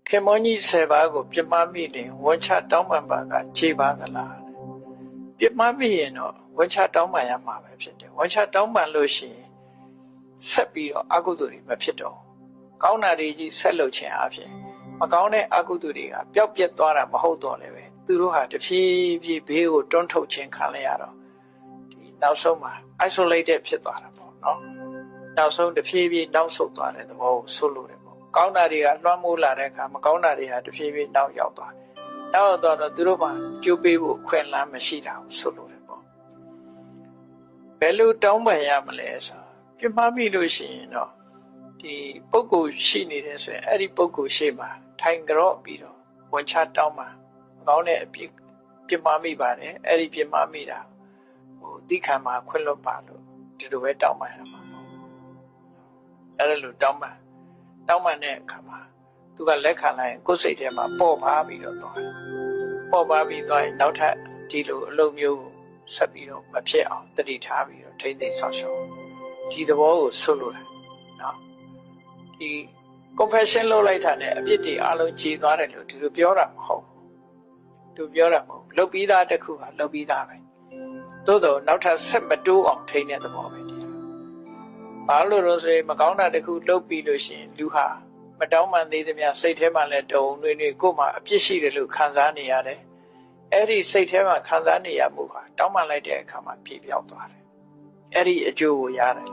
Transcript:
ခေမောကြီး10ပါးကိုပြမမိရင်ဝန်ချတောင်းပန်ပါကခြေပါသလားပြမမိရင်တော့ဝန်ချတောင်းပန်ရမှာပဲဖြစ်တယ်ဝန်ချတောင်းပန်လို့ရှိရင်ဆက်ပြီးတော့အကုသိုလ်တွေမဖြစ်တော့ကောင်းတာတွေကြီးဆက်လုပ်ခြင်းအပြင်မကောင်းတဲ့အကုသိုလ်တွေကပျောက်ပြက်သွားတာမဟုတ်တော့လည်းပဲသူတို့ဟာတဖြည်းဖြည်းဘေးကိုတွန်းထုတ်ခြင်းခံရရတော့ဒီနောက်ဆုံးမှာ isolated ဖြစ်သွားတာပေါ့နော်နောက်ဆုံးတဖြည်းဖြည်းနောက်ဆုတ်သွားတဲ့သဘောကိုဆိုလိုတယ်ပေါ့ကောင်းတာတွေကလွှမ်းမိုးလာတဲ့အခါမကောင်းတာတွေဟာတဖြည်းဖြည်းနောက်ရောက်သွားနောက်တော့သူတို့မှကြိုးပေးဖို့ခွင့်လန်းမရှိတာကိုဆိုလိုတယ်ပေါ့ဘယ်လိုတောင်းပန်ရမလဲဆိုပြမမိလို့ရှိရင်တော့ဒီပုဂ္ဂိုလ်ရှိနေတယ်ဆိုရင်အဲ့ဒီပုဂ္ဂိုလ်ရှိမှထိုင်ကြော့ပြီးတော့ဝန်ချတောင်းပန်ကောင်းတဲ့အပြစ်ပြမမိပါတယ်အဲ့ဒီပြမမိတာတိခံမှာခွင့်လွတ်ပါလို့ဒီလိုပဲတောင်းပန်ရမှာပေါ့အဲ့လိုတောင်းပန်တဲ့အခါမှာသူကလက်ခံလိုက်ရင်ကိုယ်စိတ်ထဲမှာပေါ်ပါပြီးတော့သွားပေါ်ပါပြီးသွားရင်နောက်ထပ်ဒီလိုအလုပ်မျိုးဆက်ပြီးတော့မဖြစ်အောင်တတိထားပြီးတော့ထိမ့်သိမ်းဆောင်ရှောက်ဒီသဘောကိုဆွလို့တယ်နော်ဒီ confession လုပ်လိုက်တာနဲ့အပြစ်တွေအလုံးကြီးသွားတယ်လို့ဒီလိုပြောတာမဟုတ်သူပြောတာမဟုတ်လုပ်ပြီးသားတစ်ခုကလုပ်ပြီးသားပဲသို့တော့နောက်ထပ်ဆက်မတိုးအောင်ထိန်းတဲ့သဘောပဲဒီဘာလို့လို့ဆိုရင်မကောင်းတာတစ်ခုလုပ်ပြီးလို့ရှိရင်လူဟာမတောင်းပန်သေးသမျှစိတ်ထဲမှာလည်းတုံနှွေးနှွေးကိုယ်မှာအပြစ်ရှိတယ်လို့ခံစားနေရတယ်အဲ့ဒီစိတ်ထဲမှာခံစားနေရမှုဟာတောင်းပန်လိုက်တဲ့အခါမှာပြေပြောက်သွားတယ်အဲ့ဒီအကျိုးကိုရတယ်